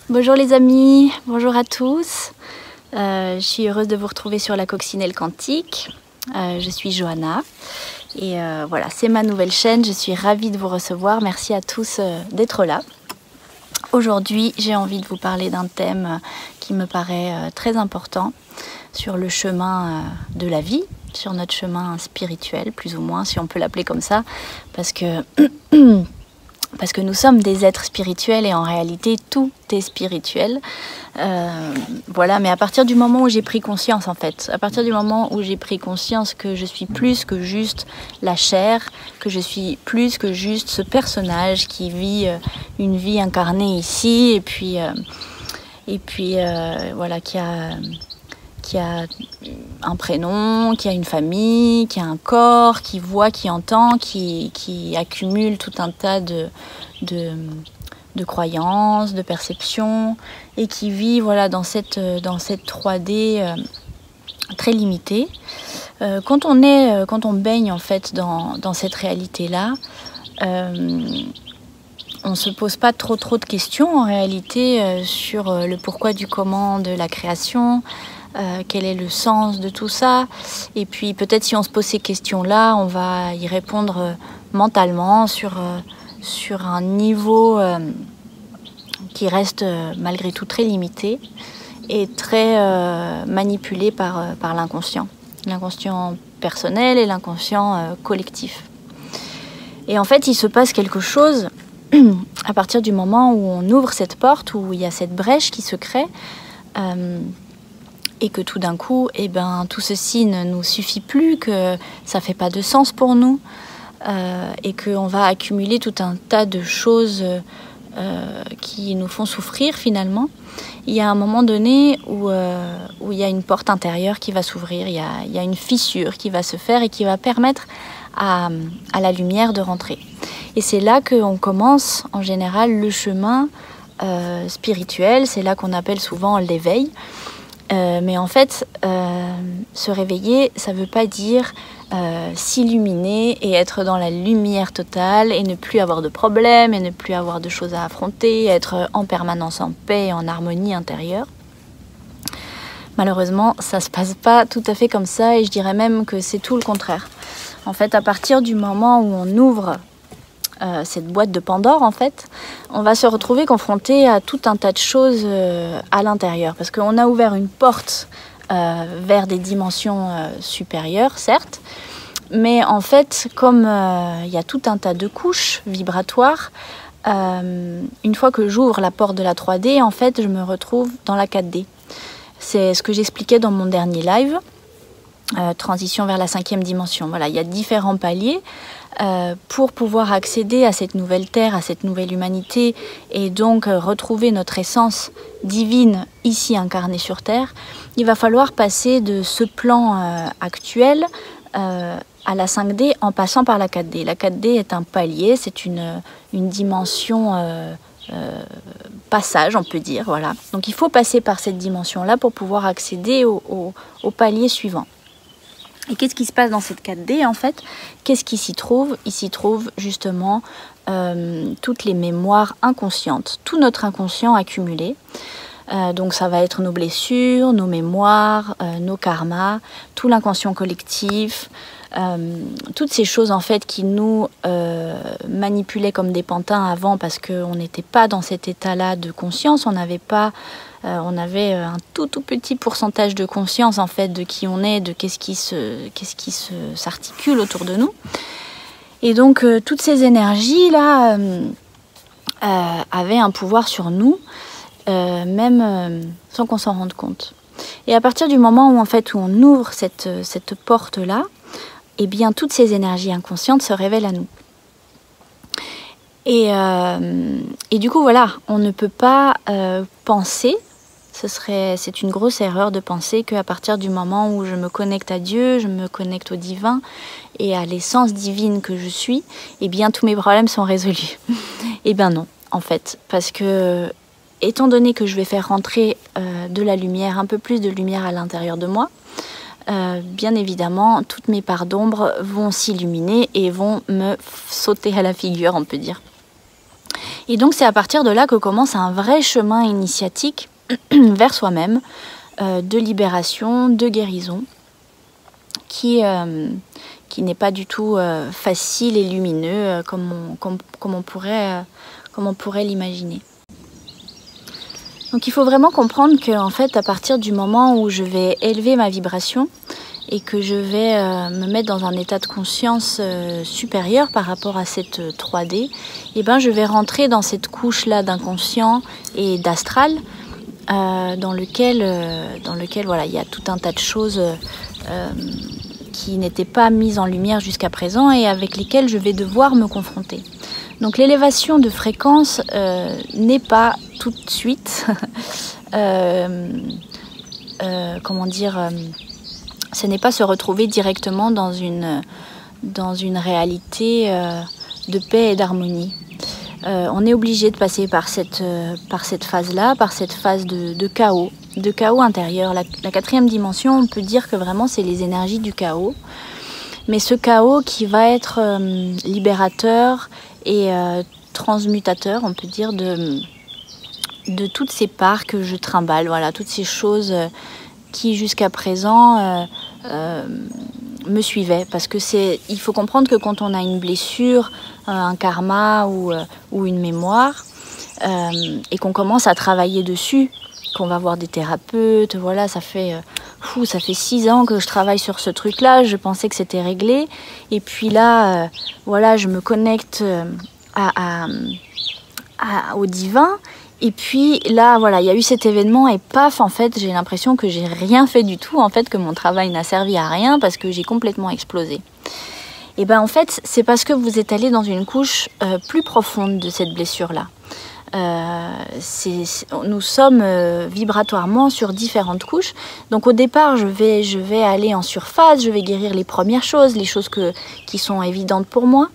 Bonjour les amis, bonjour à tous. Je suis heureuse de vous retrouver sur la Coccinelle Quantique. Je suis Johanna et voilà, c'est ma nouvelle chaîne. Je suis ravie de vous recevoir. Merci à tous d'être là. Aujourd'hui, j'ai envie de vous parler d'un thème qui me paraît très important sur le chemin de la vie, sur notre chemin spirituel, plus ou moins, si on peut l'appeler comme ça, parce que nous sommes des êtres spirituels et en réalité tout est spirituel. Voilà, mais à partir du moment où j'ai pris conscience, en fait, à partir du moment où j'ai pris conscience que je suis plus que juste la chair, que je suis plus que juste ce personnage qui vit une vie incarnée ici, et puis voilà, qui a un prénom, qui a une famille, qui a un corps, qui voit, qui entend, qui accumule tout un tas de croyances, de perceptions, et qui vit voilà, dans cette 3D très limitée. Quand on baigne en fait dans cette réalité-là, on ne se pose pas trop de questions en réalité sur le pourquoi du comment de la création, quel est le sens de tout ça. Et puis peut-être si on se pose ces questions-là, on va y répondre mentalement sur un niveau qui reste malgré tout très limité et très manipulé par l'inconscient personnel et l'inconscient collectif. Et en fait, il se passe quelque chose à partir du moment où on ouvre cette porte, où il y a cette brèche qui se crée, et que tout d'un coup, tout ceci ne nous suffit plus, que ça fait pas de sens pour nous, et qu'on va accumuler tout un tas de choses qui nous font souffrir finalement. Il y a un moment donné où il y a une porte intérieure qui va s'ouvrir, il y a une fissure qui va se faire et qui va permettre à la lumière de rentrer. Et c'est là qu'on commence en général le chemin spirituel, c'est là qu'on appelle souvent l'éveil. Mais en fait, se réveiller, ça ne veut pas dire s'illuminer et être dans la lumière totale et ne plus avoir de problèmes et ne plus avoir de choses à affronter, être en permanence en paix et en harmonie intérieure. Malheureusement, ça ne se passe pas tout à fait comme ça et je dirais même que c'est tout le contraire. En fait, à partir du moment où on ouvre cette boîte de Pandore, en fait, on va se retrouver confronté à tout un tas de choses à l'intérieur. Parce qu'on a ouvert une porte vers des dimensions supérieures, certes, mais en fait, comme il y a tout un tas de couches vibratoires, une fois que j'ouvre la porte de la 3D, en fait, je me retrouve dans la 4D. C'est ce que j'expliquais dans mon dernier live, transition vers la 5e dimension. Voilà, il y a différents paliers. Pour pouvoir accéder à cette nouvelle terre, à cette nouvelle humanité et donc retrouver notre essence divine ici incarnée sur terre, il va falloir passer de ce plan actuel à la 5D en passant par la 4D. La 4D est un palier, c'est une dimension passage, on peut dire. Voilà. Donc il faut passer par cette dimension-là pour pouvoir accéder au palier suivant. Et qu'est-ce qui se passe dans cette 4D en fait? Qu'est-ce qui s'y trouve? Il s'y trouve justement toutes les mémoires inconscientes, tout notre inconscient accumulé. Donc ça va être nos blessures, nos mémoires, nos karmas, tout l'inconscient collectif, toutes ces choses en fait qui nous manipulaient comme des pantins avant parce qu'on n'était pas dans cet état-là de conscience, on avait un tout petit pourcentage de conscience en fait de qui on est, de qu'est-ce qui s'articule autour de nous. Et donc toutes ces énergies là avaient un pouvoir sur nous, même sans qu'on s'en rende compte. Et à partir du moment où en fait où on ouvre cette porte là, eh bien toutes ces énergies inconscientes se révèlent à nous. Et du coup voilà, on ne peut pas penser. C'est une grosse erreur de penser qu'à partir du moment où je me connecte à Dieu, je me connecte au divin et à l'essence divine que je suis, eh bien tous mes problèmes sont résolus. Eh bien non, en fait, parce que étant donné que je vais faire rentrer de la lumière, un peu plus de lumière à l'intérieur de moi, bien évidemment, toutes mes parts d'ombre vont s'illuminer et vont me sauter à la figure, on peut dire. Et donc c'est à partir de là que commence un vrai chemin initiatique vers soi-même, de libération, de guérison, qui n'est pas du tout facile et lumineux comme on pourrait l'imaginer. Donc il faut vraiment comprendre qu'en fait, à partir du moment où je vais élever ma vibration et que je vais me mettre dans un état de conscience supérieur par rapport à cette 3D, et ben je vais rentrer dans cette couche-là d'inconscient et d'astral dans lequel voilà, il y a tout un tas de choses qui n'étaient pas mises en lumière jusqu'à présent et avec lesquelles je vais devoir me confronter. Donc l'élévation de fréquence n'est pas tout de suite, comment dire, ce n'est pas se retrouver directement dans une réalité de paix et d'harmonie. On est obligé de passer par cette phase-là, par cette phase de chaos intérieur. La 4e dimension, on peut dire que vraiment c'est les énergies du chaos. Mais ce chaos qui va être libérateur et transmutateur, on peut dire, de toutes ces parts que je trimballe, voilà, toutes ces choses qui jusqu'à présent me suivaient. Parce que il faut comprendre que quand on a une blessure, un karma ou une mémoire, et qu'on commence à travailler dessus, qu'on va voir des thérapeutes, voilà, ça fait 6 ans que je travaille sur ce truc-là, je pensais que c'était réglé, et puis là, voilà, je me connecte au divin, et puis là, voilà, il y a eu cet événement, et paf, en fait, j'ai l'impression que j'ai rien fait du tout, en fait, que mon travail n'a servi à rien, parce que j'ai complètement explosé. Et ben en fait, c'est parce que vous êtes allé dans une couche plus profonde de cette blessure-là. Nous sommes vibratoirement sur différentes couches. Donc au départ, je vais aller en surface, je vais guérir les premières choses, les choses qui sont évidentes pour moi.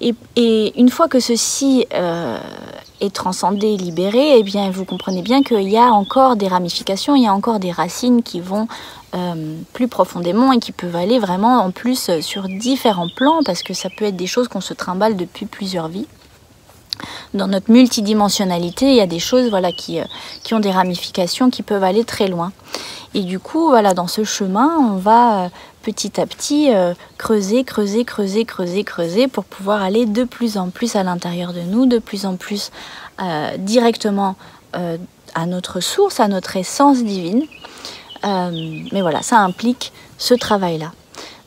Et une fois que ceci est transcendé, libéré, eh bien vous comprenez bien qu'il y a encore des ramifications, il y a encore des racines qui vont plus profondément et qui peuvent aller vraiment en plus sur différents plans, parce que ça peut être des choses qu'on se trimballe depuis plusieurs vies. Dans notre multidimensionnalité, il y a des choses, voilà, qui ont des ramifications qui peuvent aller très loin. Et du coup, voilà, dans ce chemin, on va petit à petit creuser pour pouvoir aller de plus en plus à l'intérieur de nous, de plus en plus directement à notre source, à notre essence divine. Mais voilà, ça implique ce travail-là.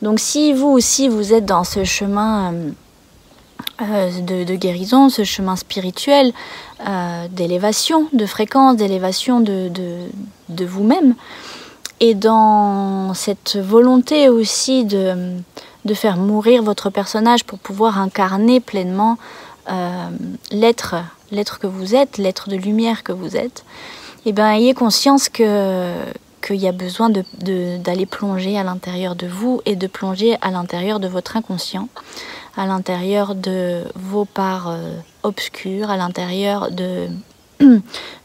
Donc si vous aussi, vous êtes dans ce chemin de guérison, ce chemin spirituel, d'élévation, de fréquence, d'élévation de vous-même, et dans cette volonté aussi de faire mourir votre personnage pour pouvoir incarner pleinement l'être que vous êtes, l'être de lumière que vous êtes, et bien ayez conscience qu'il y a besoin d'aller plonger à l'intérieur de vous et de plonger à l'intérieur de votre inconscient, à l'intérieur de vos parts obscures, à l'intérieur de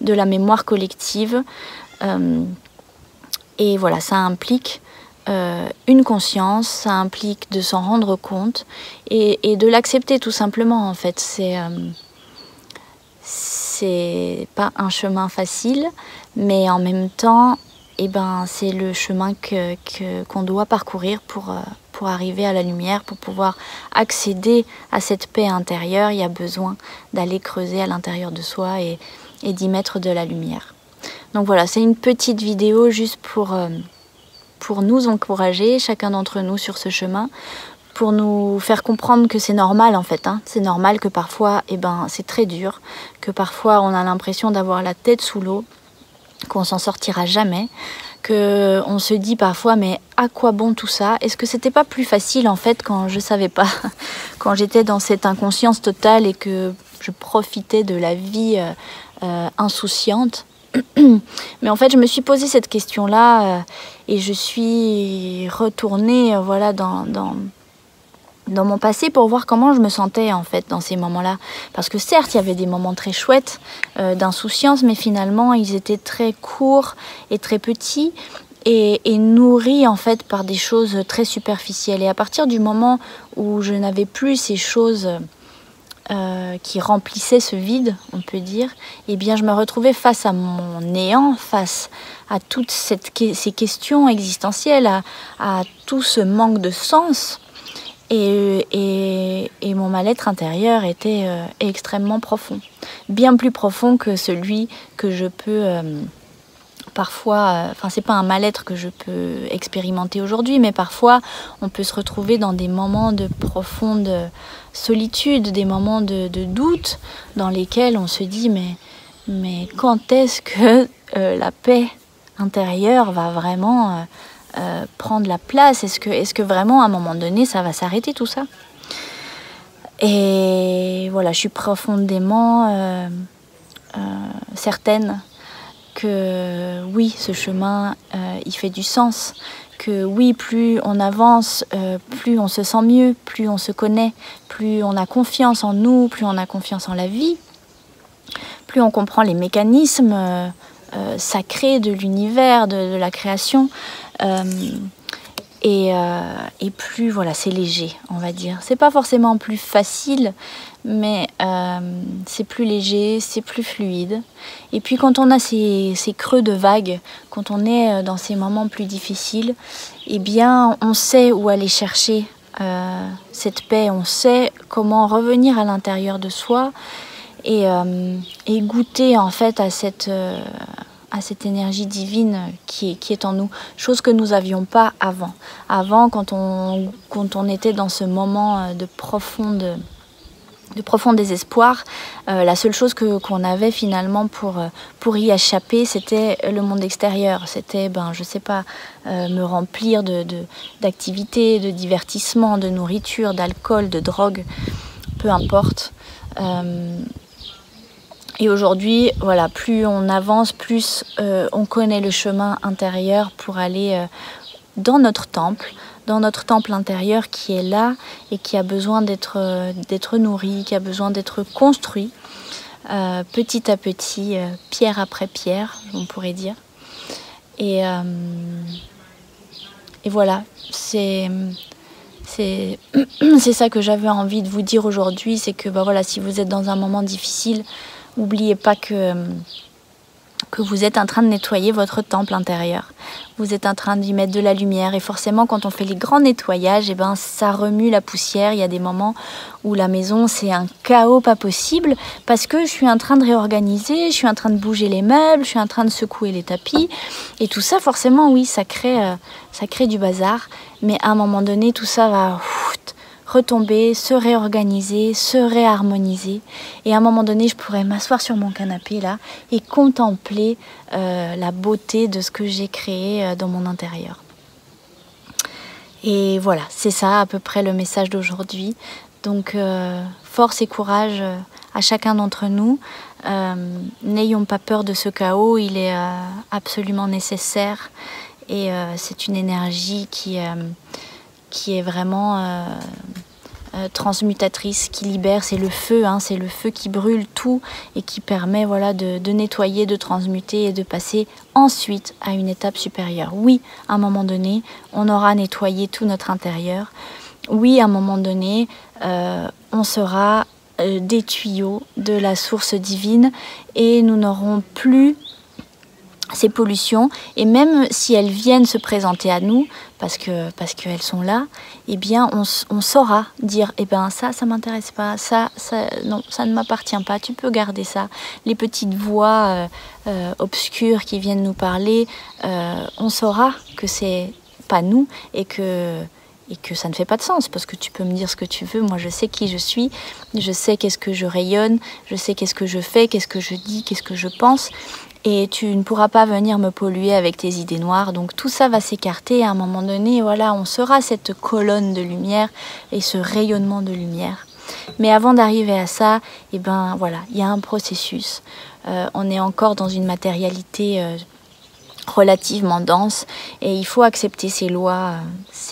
la mémoire collective. Et voilà, ça implique une conscience, ça implique de s'en rendre compte et de l'accepter tout simplement, en fait. C'est pas un chemin facile, mais en même temps, eh ben, c'est le chemin qu'on doit parcourir pour arriver à la lumière, pour pouvoir accéder à cette paix intérieure. Il y a besoin d'aller creuser à l'intérieur de soi et d'y mettre de la lumière. Donc voilà, c'est une petite vidéo juste pour nous encourager, chacun d'entre nous sur ce chemin, pour nous faire comprendre que c'est normal en fait. C'est normal que parfois, eh ben, c'est très dur, que parfois on a l'impression d'avoir la tête sous l'eau, qu'on s'en sortira jamais, qu'on se dit parfois mais à quoi bon tout ça? Est-ce que c'était pas plus facile en fait quand je savais pas, quand j'étais dans cette inconscience totale et que je profitais de la vie insouciante? Mais en fait je me suis posé cette question là et je suis retournée voilà, dans mon passé pour voir comment je me sentais en fait dans ces moments-là. Parce que certes, il y avait des moments très chouettes d'insouciance, mais finalement, ils étaient très courts et très petits et nourris en fait par des choses très superficielles. Et à partir du moment où je n'avais plus ces choses qui remplissait ce vide, on peut dire, eh bien je me retrouvais face à mon néant, face à toutes ces questions existentielles, à tout ce manque de sens. Et mon mal-être intérieur était extrêmement profond, bien plus profond que celui que je peux parfois, enfin c'est pas un mal-être que je peux expérimenter aujourd'hui, mais parfois on peut se retrouver dans des moments de profonde solitude, des moments de doute dans lesquels on se dit mais quand est-ce que la paix intérieure va vraiment prendre la place? Est-ce que vraiment à un moment donné ça va s'arrêter tout ça? Et voilà, je suis profondément certaine que oui, ce chemin, il fait du sens, que oui, plus on avance, plus on se sent mieux, plus on se connaît, plus on a confiance en nous, plus on a confiance en la vie, plus on comprend les mécanismes sacrés de l'univers, de la création, et plus voilà, c'est léger, on va dire. C'est pas forcément plus facile, mais c'est plus léger, c'est plus fluide. Et puis quand on a ces creux de vagues, quand on est dans ces moments plus difficiles, eh bien on sait où aller chercher cette paix, on sait comment revenir à l'intérieur de soi et goûter en fait à cette énergie divine qui est en nous, chose que nous n'avions pas avant. Avant, quand on était dans ce moment de profond désespoir, la seule chose qu'on avait finalement pour y échapper, c'était le monde extérieur. C'était, je sais pas, me remplir d'activités, de divertissements, de nourriture, d'alcool, de drogue, peu importe. Et aujourd'hui, voilà, plus on avance, plus on connaît le chemin intérieur pour aller dans notre temple intérieur qui est là et qui a besoin d'être nourri, qui a besoin d'être construit petit à petit, pierre après pierre, on pourrait dire. Et voilà, c'est ça que j'avais envie de vous dire aujourd'hui, c'est que voilà, si vous êtes dans un moment difficile, n'oubliez pas que vous êtes en train de nettoyer votre temple intérieur. Vous êtes en train d'y mettre de la lumière. Et forcément, quand on fait les grands nettoyages, ça remue la poussière. Il y a des moments où la maison, c'est un chaos pas possible parce que je suis en train de réorganiser, je suis en train de bouger les meubles, je suis en train de secouer les tapis. Et tout ça, forcément, oui, ça crée du bazar. Mais à un moment donné, tout ça va retomber, se réorganiser, se réharmoniser. Et à un moment donné, je pourrais m'asseoir sur mon canapé là et contempler la beauté de ce que j'ai créé dans mon intérieur. Et voilà, c'est ça à peu près le message d'aujourd'hui. Donc force et courage à chacun d'entre nous. N'ayons pas peur de ce chaos, il est absolument nécessaire. Et c'est une énergie qui est vraiment transmutatrice, qui libère, c'est le feu qui brûle tout et qui permet voilà, de nettoyer, de transmuter et de passer ensuite à une étape supérieure. Oui, à un moment donné, on aura nettoyé tout notre intérieur. Oui, à un moment donné, on sera des tuyaux de la source divine et nous n'aurons plus ces pollutions, et même si elles viennent se présenter à nous parce qu'elles sont là, eh bien on saura dire ça m'intéresse pas, ça non, ça ne m'appartient pas, tu peux garder ça. Les petites voix obscures qui viennent nous parler, on saura que c'est pas nous et que ça ne fait pas de sens, parce que tu peux me dire ce que tu veux, moi je sais qui je suis, je sais qu'est-ce que je rayonne, je sais qu'est-ce que je fais, qu'est-ce que je dis, qu'est-ce que je pense. Et tu ne pourras pas venir me polluer avec tes idées noires. Donc tout ça va s'écarter. À un moment donné, voilà, on sera cette colonne de lumière et ce rayonnement de lumière. Mais avant d'arriver à ça, voilà, il y a un processus. On est encore dans une matérialité relativement dense et il faut accepter ces lois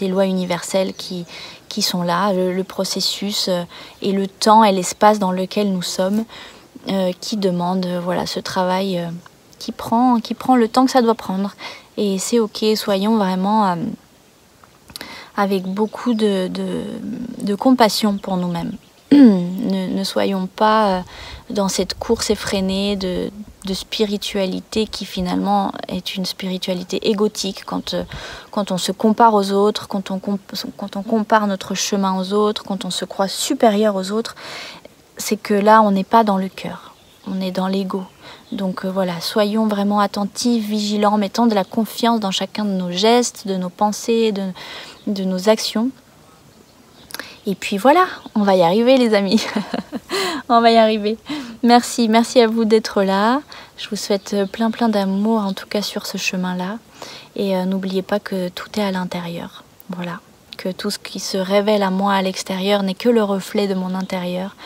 universelles qui sont là, le processus et le temps et l'espace dans lequel nous sommes, qui demandent voilà, ce travail qui prend le temps que ça doit prendre. Et c'est ok, soyons vraiment avec beaucoup de compassion pour nous-mêmes. ne soyons pas dans cette course effrénée de spiritualité qui finalement est une spiritualité égotique quand on se compare aux autres, quand on compare notre chemin aux autres, quand on se croit supérieur aux autres. C'est que là, on n'est pas dans le cœur, on est dans l'ego. Donc voilà, soyons vraiment attentifs, vigilants, mettons de la confiance dans chacun de nos gestes, de nos pensées, de nos actions. Et puis voilà, on va y arriver les amis, on va y arriver. Merci à vous d'être là. Je vous souhaite plein d'amour en tout cas sur ce chemin-là. Et n'oubliez pas que tout est à l'intérieur. Voilà, que tout ce qui se révèle à moi à l'extérieur n'est que le reflet de mon intérieur.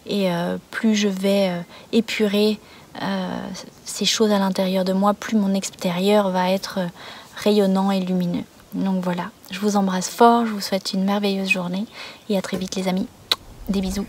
Et plus je vais épurer ces choses à l'intérieur de moi, plus mon extérieur va être rayonnant et lumineux. Donc voilà, je vous embrasse fort, je vous souhaite une merveilleuse journée et à très vite les amis. Des bisous.